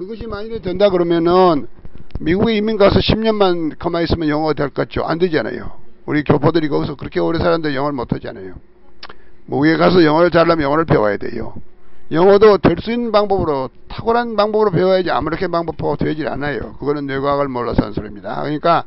그것이 만일에 된다 그러면은 미국에 이민 가서 10년만 가만히 있으면 영어가 될 것 같죠? 안 되잖아요. 우리 교포들이 거기서 그렇게 오래 살았는데 영어를 못 하잖아요. 미국에 가서 영어를 잘하려면 영어를 배워야 돼요. 영어도 될 수 있는 방법으로, 탁월한 방법으로 배워야지 아무렇게 방법하고 되질 않아요. 그거는 뇌과학을 몰라서 하는 소리입니다. 그러니까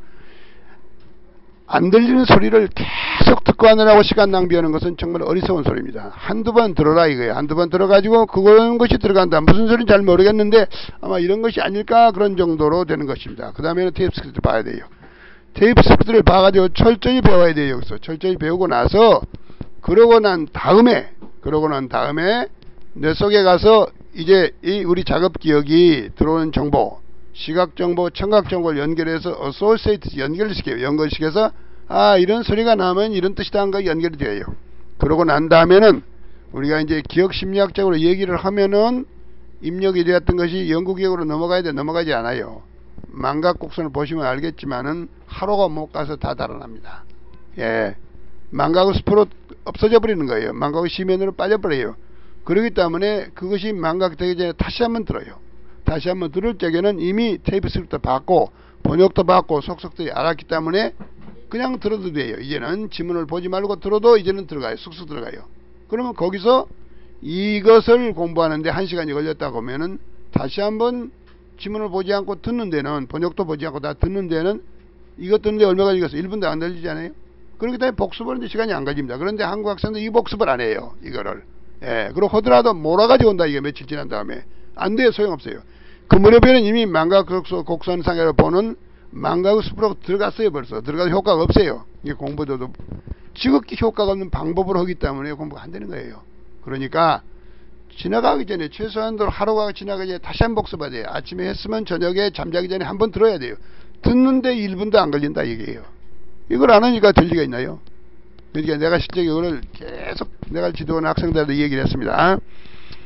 안 들리는 소리를 계속 듣고 하느라고 시간 낭비하는 것은 정말 어리석은 소리입니다. 한두 번 들어라 이거예요. 한두 번 들어가지고 그런 것이 들어간다. 무슨 소리인지 잘 모르겠는데 아마 이런 것이 아닐까, 그런 정도로 되는 것입니다. 그 다음에는 테이프 스크립트 봐야 돼요. 테이프 스크립트를 봐가지고 철저히 배워야 돼요. 여기서 철저히 배우고 나서 그러고 난 다음에 뇌 속에 가서 이제 이 우리 작업 기억이 들어오는 정보, 시각 정보, 청각 정보를 연결해서 어소시에이트 연결시켜요. 연결시켜서 아, 이런 소리가 나면 이런 뜻이다 한 거 연결이 돼요. 그러고 난 다음에는 우리가 이제 기억 심리학적으로 얘기를 하면은 입력이 되었던 것이 영구 기억으로 넘어가야 돼. 넘어가지 않아요. 망각 곡선을 보시면 알겠지만은 하루가 못 가서 다 달아납니다. 예, 망각은 스스로 없어져 버리는 거예요. 망각의 시면으로 빠져버려요. 그렇기 때문에 그것이 망각되기 전에 다시 한번 들어요. 다시 한번 들을 적에는 이미 테이프 스크립트 받고 번역도 받고 속속들이 알았기 때문에 그냥 들어도 돼요. 이제는 지문을 보지 말고 들어도 이제는 들어가요. 쑥쑥 들어가요. 그러면 거기서 이것을 공부하는데 1시간이 걸렸다고 하면은 다시 한번 지문을 보지 않고 듣는 데는, 번역도 보지 않고 다 듣는 데는 이것 듣는데 얼마 걸리겠어? 1분도 안 걸리잖아요. 그렇기 때문에 복습하는데 시간이 안 걸립니다. 그런데 한국 학생들 이 복습을 안 해요. 이거를. 예, 그리고 하더라도 몰아가지고 온다. 이게 며칠 지난 다음에. 안 돼요. 소용없어요. 그 무렵에는 이미 망각 곡선상으로 보는 망각의 숲으로 들어갔어요. 벌써 들어가서 효과가 없어요. 이게 공부도 지극히 효과가 없는 방법으로 하기 때문에 공부가 안 되는 거예요. 그러니까 지나가기 전에, 최소한도 하루가 지나가기 전에 다시 한번 복습해야 돼요. 아침에 했으면 저녁에 잠자기 전에 한번 들어야 돼요. 듣는데 1분도 안 걸린다 얘기예요. 이걸 안 하니까 될 리가 있나요? 그러니까 내가 실제 이거를 계속 내가 지도하는 학생들한테 얘기를 했습니다.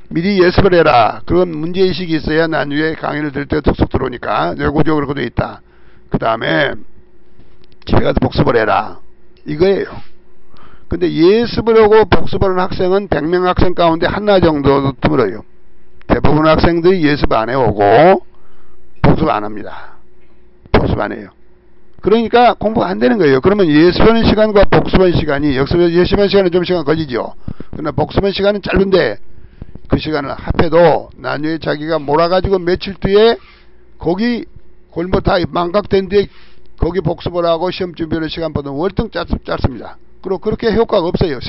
미리 예습을 해라. 그런 문제의식이 있어야 나중에 강의를 들을 때 툭툭 들어오니까. 뇌구조적으로 그렇게 돼 있다. 그 다음에 집에 가서 복습을 해라. 이거예요. 근데 예습을 하고 복습을 하는 학생은 100명 학생 가운데 하나 정도 드물어요. 대부분 학생들이 예습 안 해오고 복습 안 합니다. 복습 안 해요. 그러니까 공부가 안 되는 거예요. 그러면 예습하는 시간과 복습하는 시간이, 예습하는 시간은 좀 시간 걸리죠. 그러나 복습하는 시간은 짧은데 그 시간을 합해도 나중에 자기가 몰아가지고 며칠 뒤에 거기 골목 다 망각된 뒤에 거기 복습을 하고 시험 준비하는 시간보다 월등 짧습니다. 그리고 그렇게 효과가 없어요.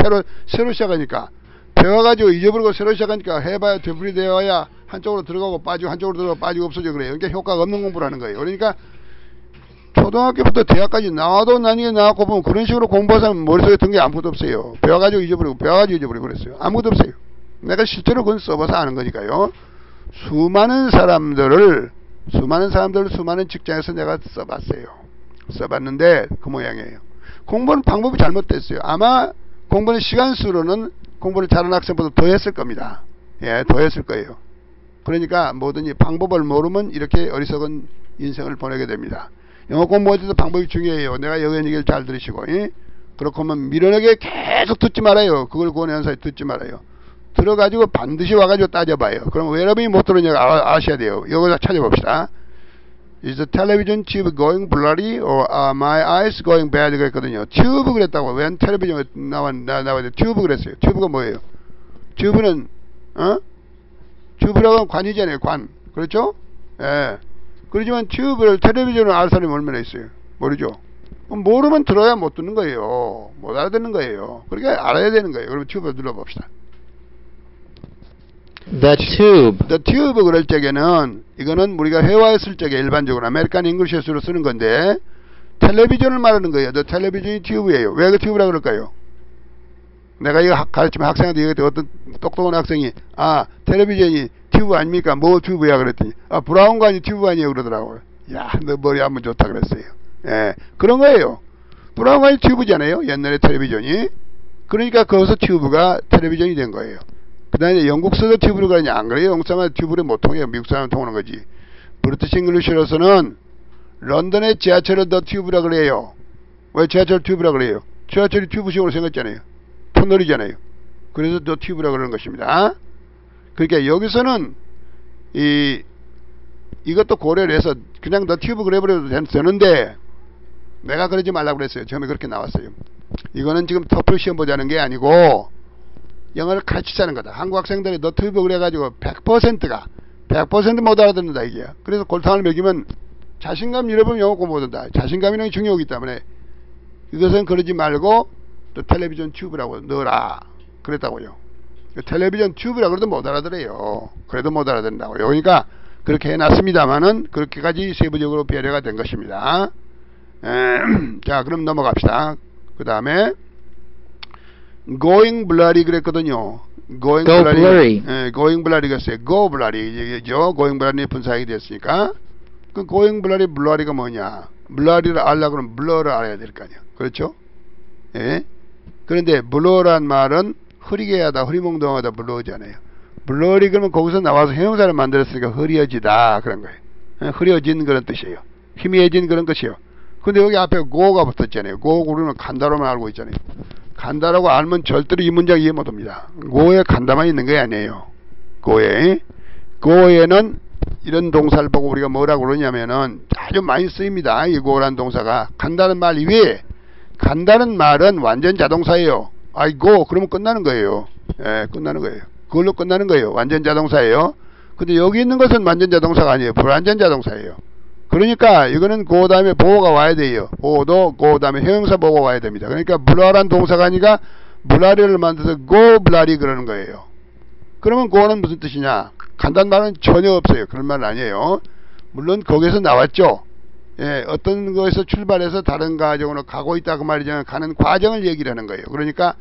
새로 시작하니까. 배워가지고 잊어버리고 새로 시작하니까 해봐야 되풀이 되어야 한쪽으로 들어가고 빠지고 한쪽으로 들어가고 빠지고 없어져 그래요. 그러니까 효과가 없는 공부를 하는 거예요. 그러니까 초등학교부터 대학까지 나와도 나중에 나왔고 보면 그런 식으로 공부해서 머릿속에 든 게 아무것도 없어요. 배워가지고 잊어버리고 그랬어요. 아무것도 없어요. 내가 실제로 그건 써봐서 아는 거니까요. 수많은 사람들을 수많은 직장에서 내가 써봤어요. 써봤는데 그 모양이에요. 공부는 방법이 잘못됐어요. 아마 공부는 시간수로는 공부를 잘하는 학생보다 더 했을 겁니다. 예, 더 했을 거예요. 그러니까 뭐든지 방법을 모르면 이렇게 어리석은 인생을 보내게 됩니다. 영어 공부할 때도 방법이 중요해요. 내가 영어 얘기를 잘 들으시고, 예? 그렇고 하면 미련하게 계속 듣지 말아요. 그걸 권하는 사이 듣지 말아요. 들어가지고 반드시 와가지고 따져봐요. 그럼 왜 여러분이 못 들었냐고 아셔야 돼요. 여기서 찾아봅시다. Is the television tube going blurry or are my eyes going bad? 그랬거든요. 튜브 그랬다고. 웬 텔레비전에 나와야 튜브 그랬어요. 튜브가 뭐예요? 튜브는 튜브라고 하면 관이잖아요. 관. 그렇죠? 예. 그렇지만 튜브를, 텔레비전을 알 사람이 얼마나 있어요? 모르죠? 모르면 들어야 못 듣는 거예요. 못 알아듣는 거예요. 그러니까 알아야 되는 거예요. 그러면 튜브를 눌러봅시다. The tube. The tube 그럴 적에는 이거는 우리가 회화했을 적에 일반적으로 아메리칸 잉글리시로 쓰는 건데 텔레비전을 말하는 거예요. The television이 튜브예요. 왜 그 튜브라 그럴까요? 내가 이거 가르치면 학생한테 얘기할 때 어떤 똑똑한 학생이 텔레비전이 튜브 아닙니까? 뭐 튜브야 그랬더니 브라운 관이 튜브 아니에요 그러더라고요. 야, 너 머리 한번 좋다 그랬어요. 예, 그런 거예요. 브라운 관이 튜브잖아요. 옛날에 텔레비전이. 그러니까 거기서 튜브가 텔레비전이 된 거예요. 그 다음에 영국서도 튜브를 가냐? 안 그래요. 영국 사람은 튜브를 못 통해요. 미국 사람은 통하는 거지. 브리티시 잉글리시로서는 런던의 지하철을 더 튜브라 그래요. 왜 지하철 튜브라 그래요? 지하철이 튜브식으로 생겼잖아요. 터널이잖아요. 그래서 더 튜브라 그러는 것입니다. 그러니까 여기서는 이 이것도 고려를 해서 그냥 the tube 그래버려도 되는데 내가 그러지 말라고 그랬어요. 처음에 그렇게 나왔어요. 이거는 지금 토플 시험 보자는 게 아니고 영어를 가르치자는 거다. 한국 학생들이 the tube 그래가지고 100%가 100% 못 알아듣는다 이게. 그래서 골탕을 먹이면 자신감 잃어버리면 영어 공부 못한다. 자신감이라는 게 중요하기 때문에 이것은 그러지 말고 또 텔레비전 튜브라고 넣어라 그랬다고요. 텔레비전 튜브라고 그래도 못 알아들어요. 그래도 못 알아듣는다고요. 그러니까 그렇게 해놨습니다만은 그렇게까지 세부적으로 배려가 된 것입니다. 자, 그럼 넘어갑시다. 그 다음에 going blurry 그랬거든요. going blurry. going blurry 그랬어요. go blurry 얘기죠. going blurry 분사하게 됐으니까. 그 going blurry가 뭐냐? blurry를 알려고 그러면 blur를 알아야 될 거 아니야. 그렇죠? 예. 그런데 blur란 말은 흐리게 하다, 흐리멍덩하다 blur잖아요. blurry 그러면 거기서 나와서 형용사를 만들었으니까 흐려지다 그런 거예요. 예? 흐려진 그런 뜻이에요. 희미해진 그런 것이요. 근데 여기 앞에 go가 붙었잖아요. go 우리는 간다로만 알고 있잖아요. 간다라고 알면 절대로 이 문장 이해 못합니다. go에 간다만 있는 게 아니에요. go에는 이런 동사를 보고 우리가 뭐라고 그러냐면은 아주 많이 쓰입니다. 이 go라는 동사가 간다는 말 이외에 간다는 말은 완전 자동사예요. I go 그러면 끝나는 거예요. 예, 끝나는 거예요. 그걸로 끝나는 거예요. 완전 자동사예요. 근데 여기 있는 것은 완전 자동사가 아니에요. 불완전 자동사예요. 그러니까 이거는 go 다음에 보호가 와야 돼요. 보호도 go 다음에 형용사 보호가 와야 됩니다. 그러니까 blur란 동사가 아니라 blurry를 만들어서 go blurry 그러는 거예요. 그러면 go는 무슨 뜻이냐? 간다는 말은 전혀 없어요. 그런 말은 아니에요. 물론 거기서 나왔죠. 예, 어떤 거에서 출발해서 다른 과정으로 가고 있다 그 말이잖아요. 가는 과정을 얘기를 하는 거예요. 그러니까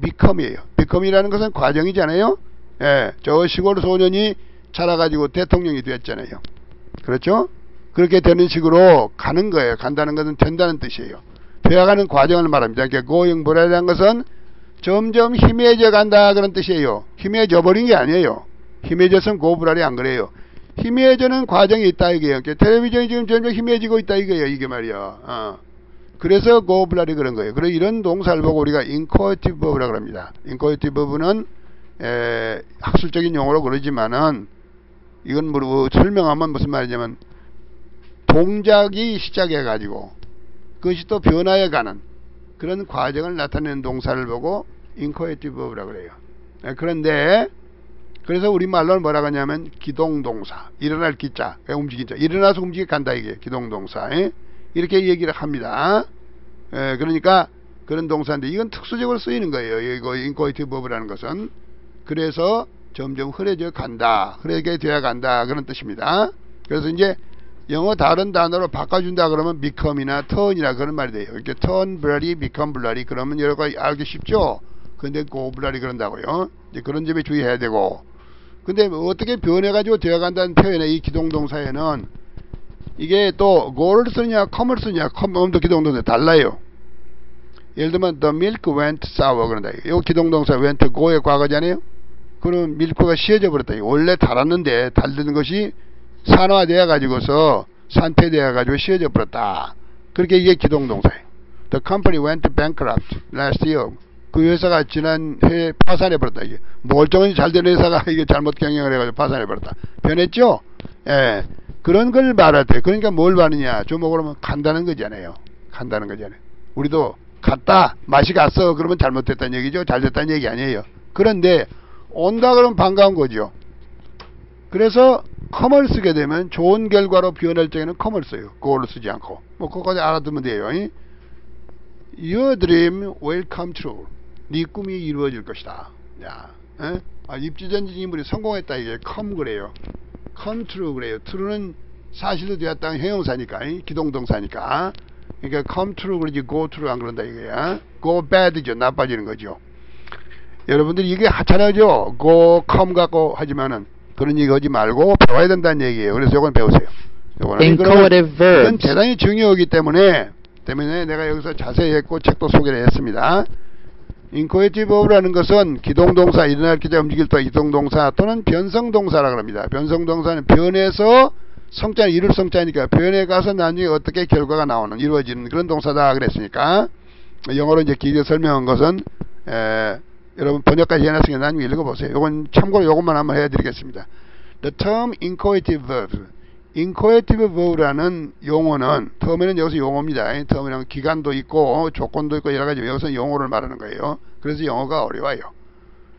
become이에요. become이라는 것은 과정이잖아요. 예, 저 시골 소년이 자라가지고 대통령이 됐잖아요. 그렇죠? 그렇게 되는 식으로 가는 거예요. 간다는 것은 된다는 뜻이에요. 되어가는 과정을 말합니다. 그러니까 going blurry라는 것은 점점 희미해져 간다 그런 뜻이에요. 희미해져 버린 게 아니에요. 희미해져서는 go blurry 안 그래요. 희미해지는 과정이 있다 이게요. 텔레비전이 지금 점점 희미해지고 있다 이거예요. 이게 말이야. 그래서 go blurry 그런 거예요. 그래서 이런 동사를 보고 우리가 inchoative verb라고 합니다. inchoative verb는 학술적인 용어로 그러지만은 이건 뭐 설명하면 무슨 말이냐면 동작이 시작해가지고 그것이 또 변화해가는 그런 과정을 나타내는 동사를 보고 inchoative verb라고 그래요. 그런데 그래서 우리말로는 뭐라고 하냐면 기동동사, 일어날 기자, 움직인 자, 일어나서 움직여 간다 이게 기동동사. 이렇게 얘기를 합니다. 그러니까 그런 동사인데 이건 특수적으로 쓰이는 거예요. 이거 inchoative verb라는 것은. 그래서 점점 흐려져 간다, 흐려게 되어 간다 그런 뜻입니다. 그래서 이제 영어 다른 단어로 바꿔준다 그러면 become이나 turn이나 그런 말이 돼요. 이렇게 turn blurry, become blurry 그러면 여러 가지 알기 쉽죠. 근데 go blurry 그런다고요. 이제 그런 점에 주의해야 되고. 근데 어떻게 변해가지고 되어간다는 표현의 이 기동동사에는 이게 또 go를 쓰냐 come을 쓰냐 come도 기동동사 달라요. 예를 들면 the milk went sour 그런다. 이 기동동사 went go의 과거잖아요. 그럼 밀크가 시해져 버렸다. 원래 달았는데 달는 것이 산화되어 가지고서 산태되어 가지고 시해져 버렸다. 그렇게 이게 기동동사예요. The company went bankrupt last year. 그 회사가 지난해에 파산해버렸다. 이게 멀쩡히 잘된 회사가 이게 잘못 경영을 해가지고 파산해버렸다. 변했죠? 예. 그런 걸 말할 때, 그러니까 뭘 말하느냐. 조목으로 하면 간다는 거잖아요. 간다는 거잖아요. 우리도 갔다, 맛이 갔어. 그러면 잘못됐다는 얘기죠. 잘됐다는 얘기 아니에요. 그런데 온다 그러면 반가운 거죠. 그래서 come을 쓰게 되면 좋은 결과로 변할 적에는 come을 써요. go를 쓰지 않고. 뭐 그거까지 알아두면 돼요. Your dream will come true. 네 꿈이 이루어질 것이다. 야, 입지전진 인물이 성공했다 이게 come 그래요. come true 그래요. true는 사실로 되었다는 형용사니까, 기동동사니까. 그러니까 come true 그러지 go true 안 그런다 이거야. go bad죠. 나빠지는 거죠. 여러분들이 이게 하찮아죠. go come 갖고 하지만은 그런 얘기 하지 말고 배워야 된다는 얘기예요. 그래서 이건 배우세요. 이건 대단히 중요하기 때문에 내가 여기서 자세히 했고 책도 소개를 했습니다. inchoative verb라는 것은 기동동사, 일어날 기자, 움직일 때 기동동사 또는 변성동사라고 합니다. 변성동사는 변해서 성자, 이룰 성자니까 변해 가서 나중에 어떻게 결과가 나오는, 이루어지는 그런 동사다 그랬으니까 영어로 이제 길게 설명한 것은 여러분 번역까지 해놨으니까 나중에 읽어보세요. 이건 참고로 이것만 한번 해드리겠습니다. The term inchoative verb incoercible verb라는 용어는 term에는 여기서 용어입니다. term이란 기간도 있고 조건도 있고 여러 가지 여기서 용어를 말하는 거예요. 그래서 영어가 어려워요.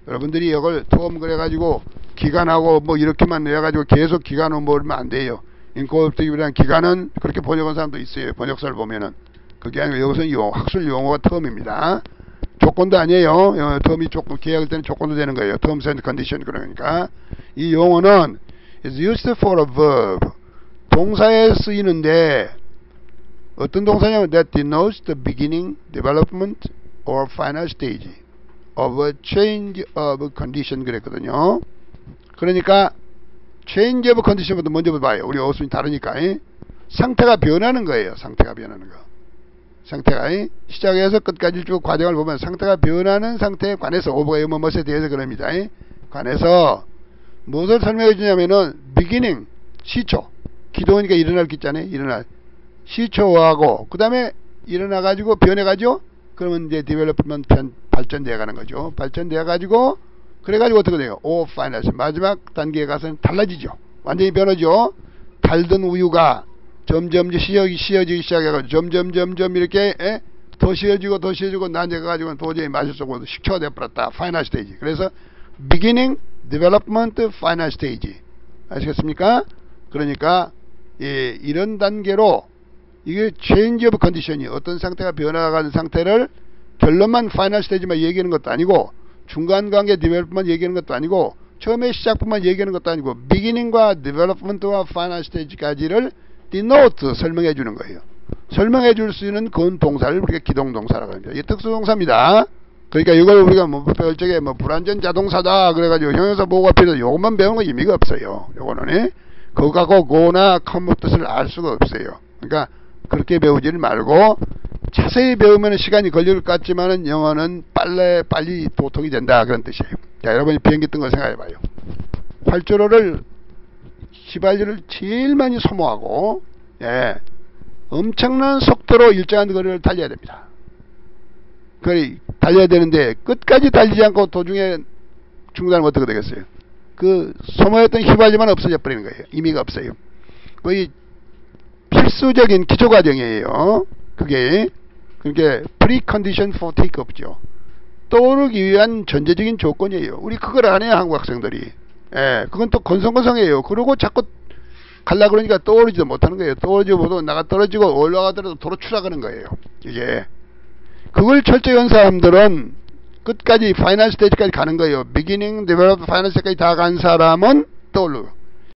여러분들이 이걸 term 그래가지고 기간하고 뭐 이렇게만 내가지고 계속 기간을 모르면 안 돼요. incoercible이라는 기간은 그렇게 번역한 사람도 있어요. 번역서를 보면은 그게 아니고 여기서는 학술 용어가 term입니다. 조건도 아니에요. term이 조건 계약할 때는 조건도 되는 거예요. terms and condition 그러니까 이 용어는 is used for a verb 동사에 쓰이는데 어떤 동사냐면 that denotes the beginning, development or final stage of a change of condition 그랬거든요. 그러니까 change of condition부터 먼저 봐요. 우리 어순이 다르니까 상태가 변하는 거예요. 상태가 변하는 거. 상태가 시작해서 끝까지 쭉 과정을 보면 상태가 변하는 상태에 관해서 오버가 뭐뭐에 대해서 그럽니다. 관해서 무엇을 설명해 주냐면은 beginning 시초 기도하니까 일어날 기잖아요. 일어날 시초하고 그 다음에 일어나 가지고 변해 가지고 그러면 이제 development 발전되어 가는 거죠. 발전되어 가지고 그래 가지고 어떻게 돼요? O final 마지막 단계에 가서는 달라지죠. 완전히 변하죠. 달던 우유가 점점 쉬어지기 시작해가지고 점점 이렇게 더 쉬어지고 난제가가지고 도저히 마실 수 없고 식초가 돼버렸다. 파이널 스테이지. 그래서 beginning, development, final stage. 아시겠습니까? 그러니까 이런 단계로 이게 change of condition이 어떤 상태가 변화가는 상태를 결론만 파이널 스테이지만 얘기하는 것도 아니고 중간 관계 development 얘기하는 것도 아니고 처음에 시작부만 얘기하는 것도 아니고 beginning과 development와 final stage까지를 denote 설명해 주는 거예요. 설명해 줄 수 있는 그런 동사를 우리가 기동동사라고 합니다. 이게 특수동사입니다. 그러니까 이걸 우리가 뭐 배울 적에 뭐 불완전 자동사다 그래가지고 형용사 보호가 필요해서 요것만 배우는 건 의미가 없어요. 요거는 그거 갖고 go나 come 뜻을 알 수가 없어요. 그러니까 그렇게 배우지를 말고 자세히 배우면 시간이 걸릴 것 같지만은 영어는 빨리 도통이 된다 그런 뜻이에요. 자, 여러분이 비행기 뜬 걸 생각해 봐요. 활주로를 휘발유를 제일 많이 소모하고 엄청난 속도로 일정한 거리를 달려야 됩니다. 달려야 되는데 끝까지 달리지 않고 도중에 중단하면 어떻게 되겠어요? 그 소모했던 휘발유만 없어져 버리는 거예요. 의미가 없어요. 거의 필수적인 기초과정이에요. 그게 precondition for takeoff죠. 떠오르기 위한 전제적인 조건이에요. 우리 그걸 안 해요. 한국 학생들이. 그건 또 건성건성해요. 그러고 자꾸 갈라 그러니까 떠오르지도 못하는 거예요. 떠오르지도 못하고 나가 떨어지고 올라가더라도 도로 추락하는 거예요. 이게 그걸 철저히 한 사람들은 끝까지 파이널 스테이지까지 가는 거예요. beginning, develop, final stage까지 다 간 사람은 떠오르고